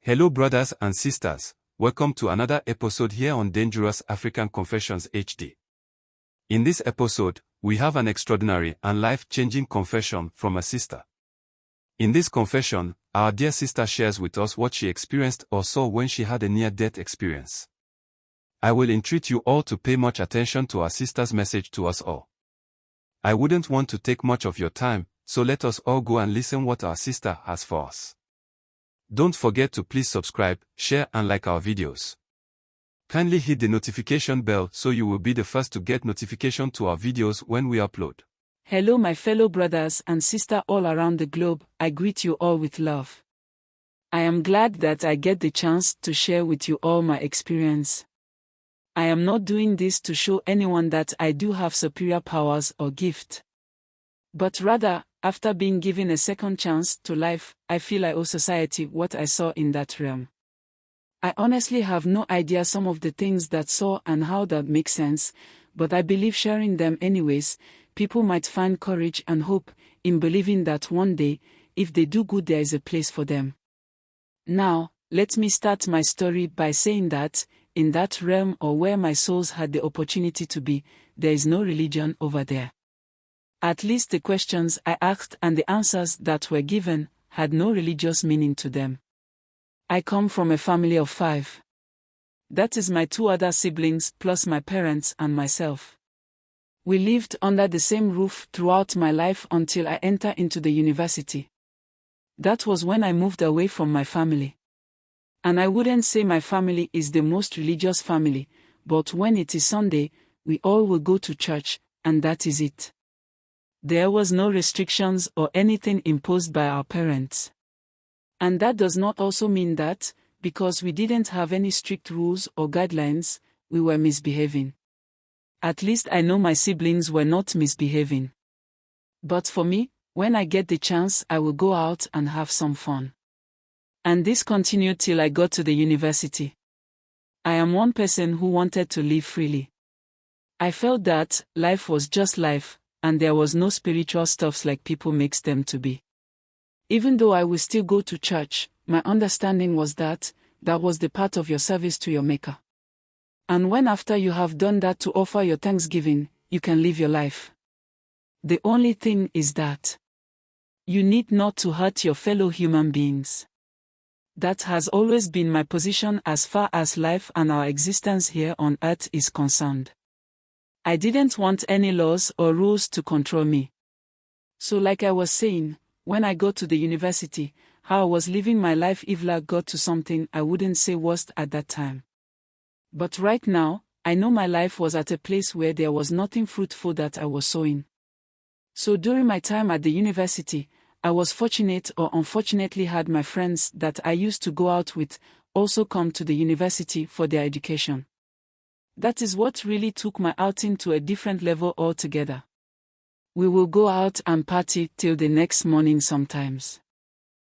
Hello brothers and sisters, welcome to another episode here on Dangerous African Confessions HD. In this episode, we have an extraordinary and life-changing confession from a sister. In this confession, our dear sister shares with us what she experienced or saw when she had a near-death experience. I will entreat you all to pay much attention to our sister's message to us all. I wouldn't want to take much of your time, so let us all go and listen what our sister has for us. Don't forget to please subscribe, share and like our videos. Kindly hit the notification bell so you will be the first to get notification to our videos when we upload. Hello my fellow brothers and sisters all around the globe, I greet you all with love. I am glad that I get the chance to share with you all my experience. I am not doing this to show anyone that I do have superior powers or gift. But rather, after being given a second chance to life, I feel I owe society what I saw in that realm. I honestly have no idea some of the things that saw and how that makes sense, but I believe sharing them anyways, people might find courage and hope in believing that one day, if they do good there is a place for them. Now, let me start my story by saying that, in that realm or where my souls had the opportunity to be, there is no religion over there. At least the questions I asked and the answers that were given had no religious meaning to them. I come from a family of 5. That is my 2 other siblings plus my parents and myself. We lived under the same roof throughout my life until I entered into the university. That was when I moved away from my family. And I wouldn't say my family is the most religious family, but when it is Sunday, we all will go to church, and that is it. There was no restrictions or anything imposed by our parents. And that does not also mean that, because we didn't have any strict rules or guidelines, we were misbehaving. At least I know my siblings were not misbehaving. But for me, when I get the chance I will go out and have some fun. And this continued till I got to the university. I am one person who wanted to live freely. I felt that life was just life, and there was no spiritual stuffs like people makes them to be. Even though I will still go to church, my understanding was that was the part of your service to your Maker. And when after you have done that to offer your thanksgiving, you can live your life. The only thing is that you need not to hurt your fellow human beings. That has always been my position as far as life and our existence here on earth is concerned. I didn't want any laws or rules to control me. So like I was saying, when I got to the university, how I was living my life even got to something I wouldn't say worst at that time. But right now, I know my life was at a place where there was nothing fruitful that I was sowing. So during my time at the university, I was fortunate or unfortunately had my friends that I used to go out with also come to the university for their education. That is what really took my outing to a different level altogether. We will go out and party till the next morning sometimes.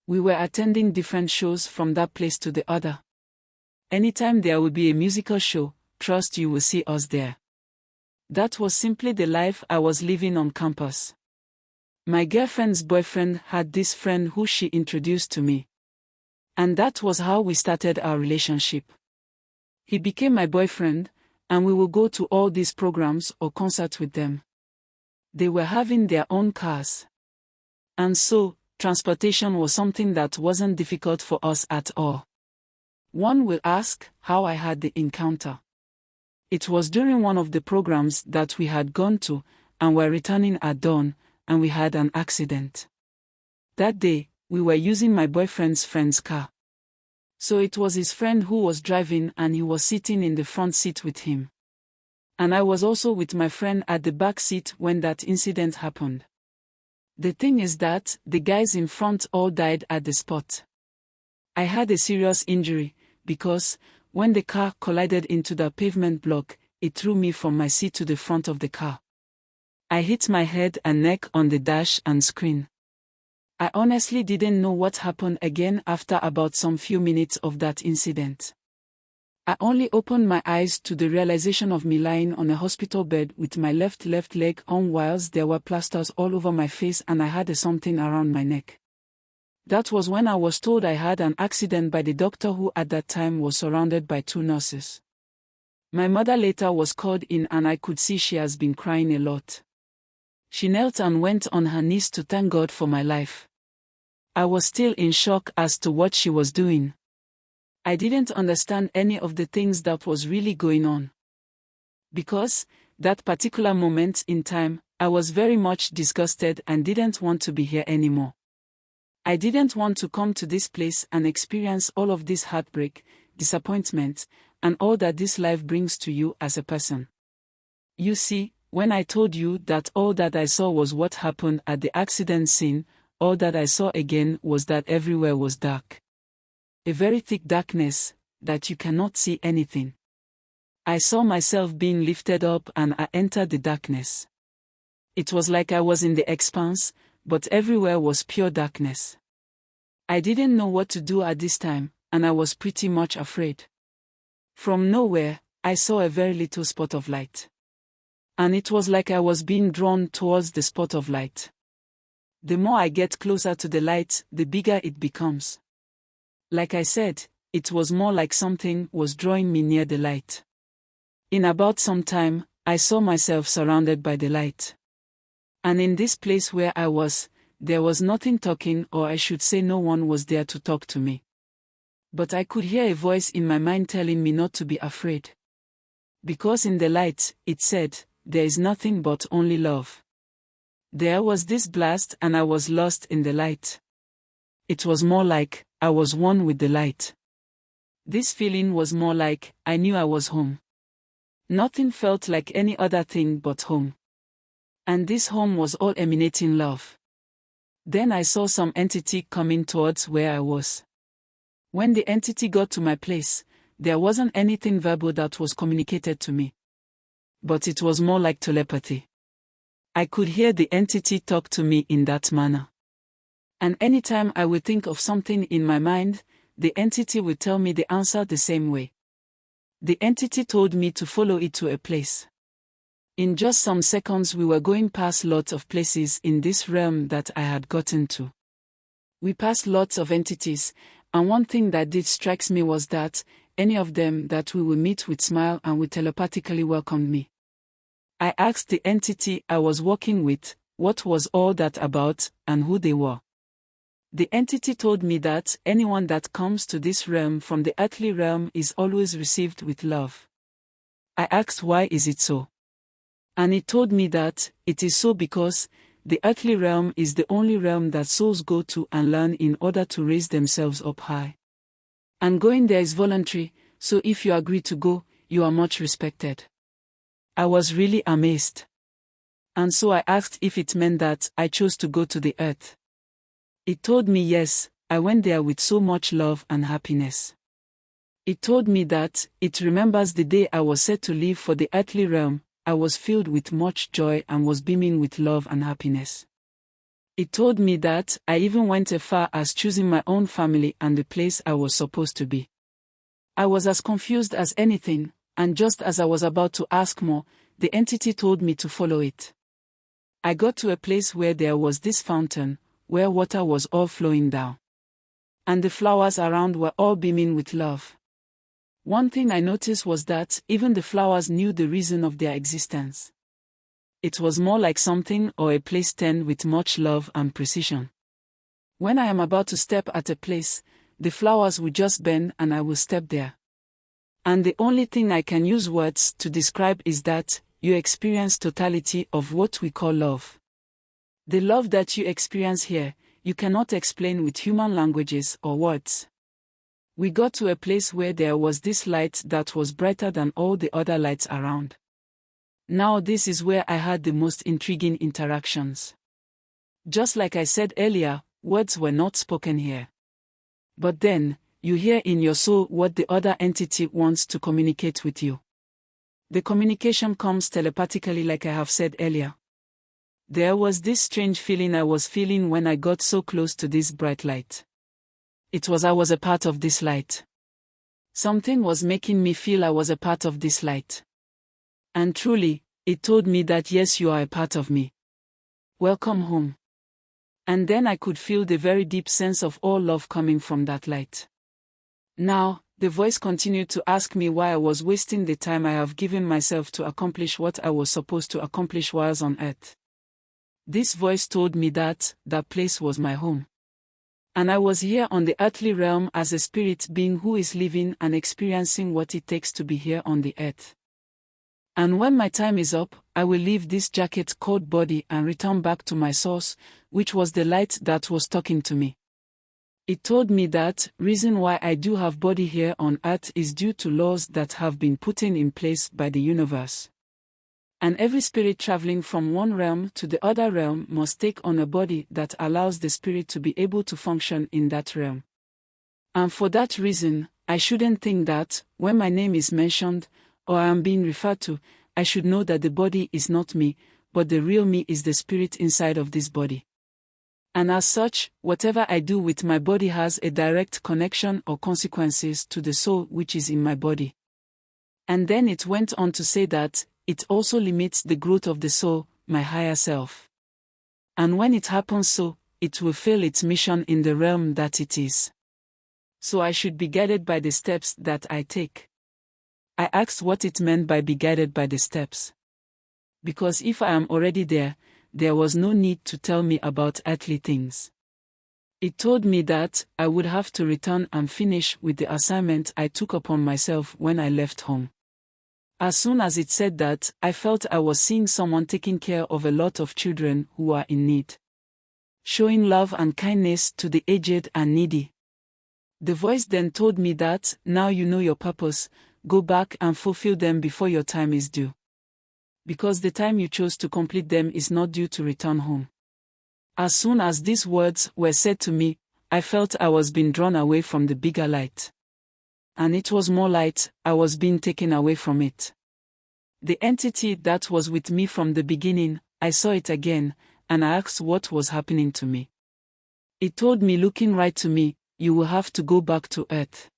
We were attending different shows from that place to the other. Anytime there will be a musical show, trust you will see us there. That was simply the life I was living on campus. My girlfriend's boyfriend had this friend who she introduced to me. And that was how we started our relationship. He became my boyfriend, and we will go to all these programs or concerts with them. They were having their own cars. And so, transportation was something that wasn't difficult for us at all. One will ask how I had the encounter. It was during one of the programs that we had gone to, and were returning at dawn, and we had an accident. That day, we were using my boyfriend's friend's car. So it was his friend who was driving and he was sitting in the front seat with him. And I was also with my friend at the back seat when that incident happened. The thing is that the guys in front all died at the spot. I had a serious injury, because when the car collided into the pavement block, it threw me from my seat to the front of the car. I hit my head and neck on the dash and screen. I honestly didn't know what happened again after about some few minutes of that incident. I only opened my eyes to the realization of me lying on a hospital bed with my left leg on whilst there were plasters all over my face and I had something around my neck. That was when I was told I had an accident by the doctor who at that time was surrounded by 2 nurses. My mother later was called in and I could see she has been crying a lot. She knelt and went on her knees to thank God for my life. I was still in shock as to what she was doing. I didn't understand any of the things that was really going on. Because, that particular moment in time, I was very much disgusted and didn't want to be here anymore. I didn't want to come to this place and experience all of this heartbreak, disappointment, and all that this life brings to you as a person. You see, when I told you that all that I saw was what happened at the accident scene, all that I saw again was that everywhere was dark. A very thick darkness, that you cannot see anything. I saw myself being lifted up and I entered the darkness. It was like I was in the expanse, but everywhere was pure darkness. I didn't know what to do at this time, and I was pretty much afraid. From nowhere, I saw a very little spot of light. And it was like I was being drawn towards the spot of light. The more I get closer to the light, the bigger it becomes. Like I said, it was more like something was drawing me near the light. In about some time, I saw myself surrounded by the light. And in this place where I was, there was nothing talking, or I should say no one was there to talk to me. But I could hear a voice in my mind telling me not to be afraid. Because in the light, it said, there is nothing but only love. There was this blast and I was lost in the light. It was more like, I was one with the light. This feeling was more like, I knew I was home. Nothing felt like any other thing but home. And this home was all emanating love. Then I saw some entity coming towards where I was. When the entity got to my place, there wasn't anything verbal that was communicated to me. But it was more like telepathy. I could hear the entity talk to me in that manner. And anytime I would think of something in my mind, the entity would tell me the answer the same way. The entity told me to follow it to a place. In just some seconds we were going past lots of places in this realm that I had gotten to. We passed lots of entities, and one thing that did strike me was that, any of them that we would meet would smile and would telepathically welcome me. I asked the entity I was working with, what was all that about, and who they were. The entity told me that anyone that comes to this realm from the earthly realm is always received with love. I asked why is it so? And it told me that, it is so because, the earthly realm is the only realm that souls go to and learn in order to raise themselves up high. And going there is voluntary, so if you agree to go, you are much respected. I was really amazed. And so I asked if it meant that I chose to go to the earth. It told me yes, I went there with so much love and happiness. It told me that, it remembers the day I was set to leave for the earthly realm, I was filled with much joy and was beaming with love and happiness. It told me that, I even went as far as choosing my own family and the place I was supposed to be. I was as confused as anything, and just as I was about to ask more, the entity told me to follow it. I got to a place where there was this fountain, where water was all flowing down. And the flowers around were all beaming with love. One thing I noticed was that even the flowers knew the reason of their existence. It was more like something or a place tend with much love and precision. When I am about to step at a place, the flowers will just bend and I will step there. And the only thing I can use words to describe is that, you experience totality of what we call love. The love that you experience here, you cannot explain with human languages or words. We got to a place where there was this light that was brighter than all the other lights around. Now this is where I had the most intriguing interactions. Just like I said earlier, words were not spoken here. But then, you hear in your soul what the other entity wants to communicate with you. The communication comes telepathically like I have said earlier. There was this strange feeling I was feeling when I got so close to this bright light. It was I was a part of this light. Something was making me feel I was a part of this light. And truly, it told me that yes, you are a part of me. Welcome home. And then I could feel the very deep sense of all love coming from that light. Now, the voice continued to ask me why I was wasting the time I have given myself to accomplish what I was supposed to accomplish whilst on earth. This voice told me that place was my home. And I was here on the earthly realm as a spirit being who is living and experiencing what it takes to be here on the earth. And when my time is up, I will leave this jacket called body and return back to my source, which was the light that was talking to me. It told me that reason why I do have body here on earth is due to laws that have been put in place by the universe. And every spirit traveling from one realm to the other realm must take on a body that allows the spirit to be able to function in that realm. And for that reason, I shouldn't think that, when my name is mentioned, or I am being referred to, I should know that the body is not me, but the real me is the spirit inside of this body. And as such, whatever I do with my body has a direct connection or consequences to the soul which is in my body. And then it went on to say that it also limits the growth of the soul, my higher self. And when it happens so, it will fail its mission in the realm that it is. So I should be guided by the steps that I take. I asked what it meant by be guided by the steps. Because if I am already there was no need to tell me about earthly things. It told me that I would have to return and finish with the assignment I took upon myself when I left home. As soon as it said that, I felt I was seeing someone taking care of a lot of children who are in need. Showing love and kindness to the aged and needy. The voice then told me that, now you know your purpose, go back and fulfill them before your time is due. Because the time you chose to complete them is not due to return home. As soon as these words were said to me, I felt I was being drawn away from the bigger light. And it was more light, I was being taken away from it. The entity that was with me from the beginning, I saw it again, and I asked what was happening to me. It told me, looking right to me, you will have to go back to earth.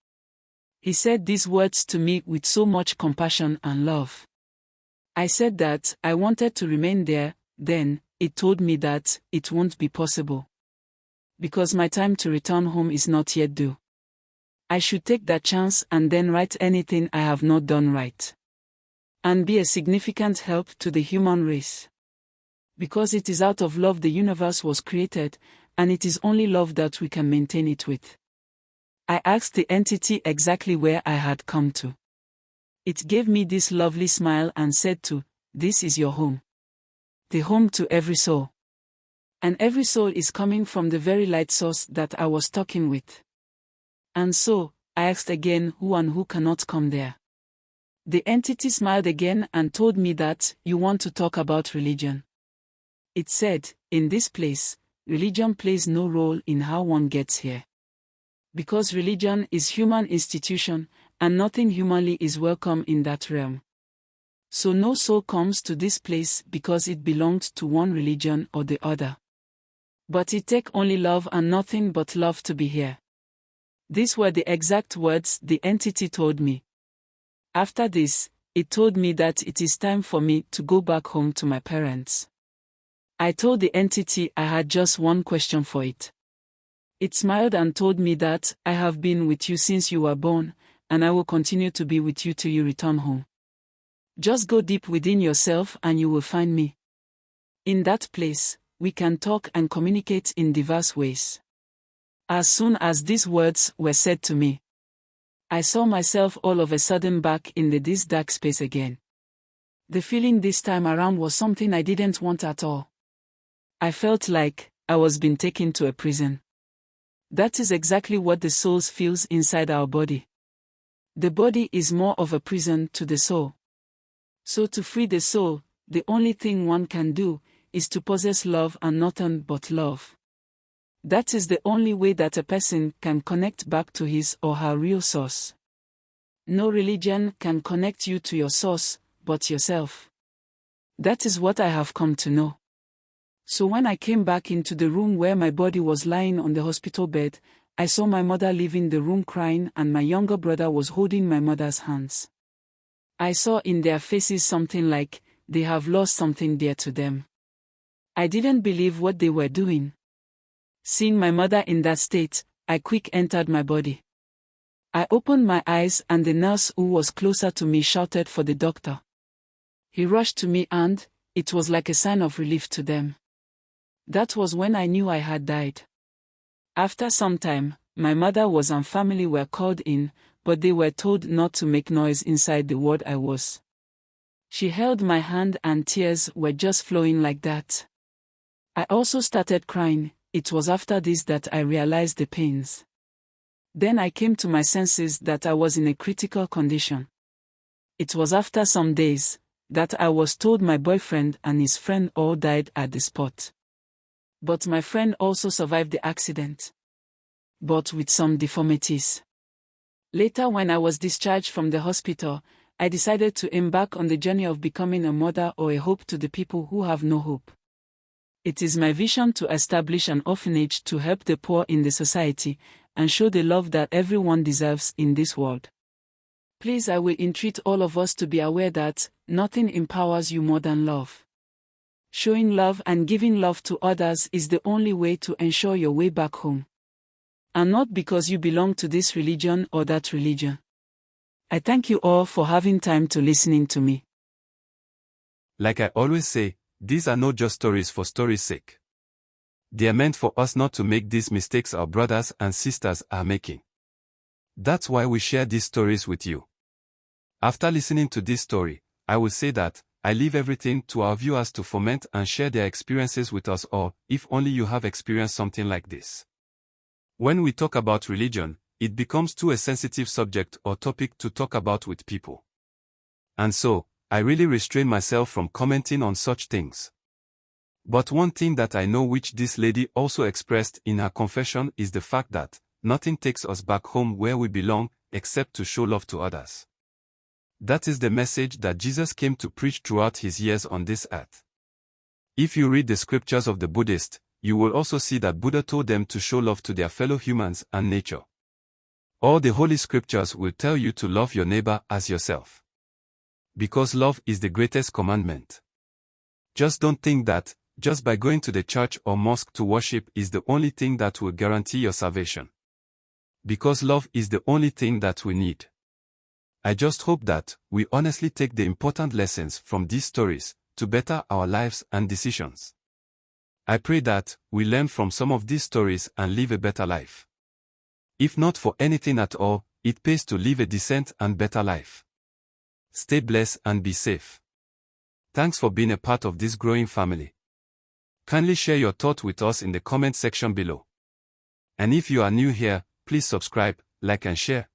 He said these words to me with so much compassion and love. I said that I wanted to remain there, then it told me that it won't be possible. Because my time to return home is not yet due. I should take that chance and then right anything I have not done right. And be a significant help to the human race. Because it is out of love the universe was created, and it is only love that we can maintain it with. I asked the entity exactly where I had come to. It gave me this lovely smile and said this is your home. The home to every soul. And every soul is coming from the very light source that I was talking with. And so, I asked again who and who cannot come there. The entity smiled again and told me that you want to talk about religion. It said, in this place, religion plays no role in how one gets here. Because religion is human institution, and nothing humanly is welcome in that realm. So no soul comes to this place because it belonged to one religion or the other. But it takes only love and nothing but love to be here. These were the exact words the entity told me. After this, it told me that it is time for me to go back home to my parents. I told the entity I had just one question for it. It smiled and told me that I have been with you since you were born, and I will continue to be with you till you return home. Just go deep within yourself and you will find me. In that place, we can talk and communicate in diverse ways. As soon as these words were said to me, I saw myself all of a sudden back in this dark space again. The feeling this time around was something I didn't want at all. I felt like I was being taken to a prison. That is exactly what the soul feels inside our body. The body is more of a prison to the soul. So to free the soul, the only thing one can do is to possess love and nothing but love. That is the only way that a person can connect back to his or her real source. No religion can connect you to your source, but yourself. That is what I have come to know. So when I came back into the room where my body was lying on the hospital bed, I saw my mother leaving the room crying and my younger brother was holding my mother's hands. I saw in their faces something like, they have lost something dear to them. I didn't believe what they were doing. Seeing my mother in that state, I quick entered my body. I opened my eyes and the nurse who was closer to me shouted for the doctor. He rushed to me and, it was like a sign of relief to them. That was when I knew I had died. After some time, my mother and family were called in, but they were told not to make noise inside the ward I was. She held my hand and tears were just flowing like that. I also started crying. It was after this that I realized the pains. Then I came to my senses that I was in a critical condition. It was after some days that I was told my boyfriend and his friend all died at the spot. But my friend also survived the accident, but with some deformities. Later, when I was discharged from the hospital, I decided to embark on the journey of becoming a mother or a hope to the people who have no hope. It is my vision to establish an orphanage to help the poor in the society and show the love that everyone deserves in this world. Please, I will entreat all of us to be aware that nothing empowers you more than love. Showing love and giving love to others is the only way to ensure your way back home. And not because you belong to this religion or that religion. I thank you all for having time to listening to me. Like I always say, these are not just stories for story's sake. They are meant for us not to make these mistakes our brothers and sisters are making. That's why we share these stories with you. After listening to this story, I will say that I leave everything to our viewers to foment and share their experiences with us all, if only you have experienced something like this. When we talk about religion, it becomes too a sensitive subject or topic to talk about with people. And so, I really restrain myself from commenting on such things. But one thing that I know which this lady also expressed in her confession is the fact that nothing takes us back home where we belong, except to show love to others. That is the message that Jesus came to preach throughout his years on this earth. If you read the scriptures of the Buddhists, you will also see that Buddha told them to show love to their fellow humans and nature. All the holy scriptures will tell you to love your neighbor as yourself. Because love is the greatest commandment. Just don't think that, just by going to the church or mosque to worship is the only thing that will guarantee your salvation. Because love is the only thing that we need. I just hope that we honestly take the important lessons from these stories to better our lives and decisions. I pray that we learn from some of these stories and live a better life. If not for anything at all, it pays to live a decent and better life. Stay blessed and be safe. Thanks for being a part of this growing family. Kindly share your thought with us in the comment section below. And if you are new here, please subscribe, like and share.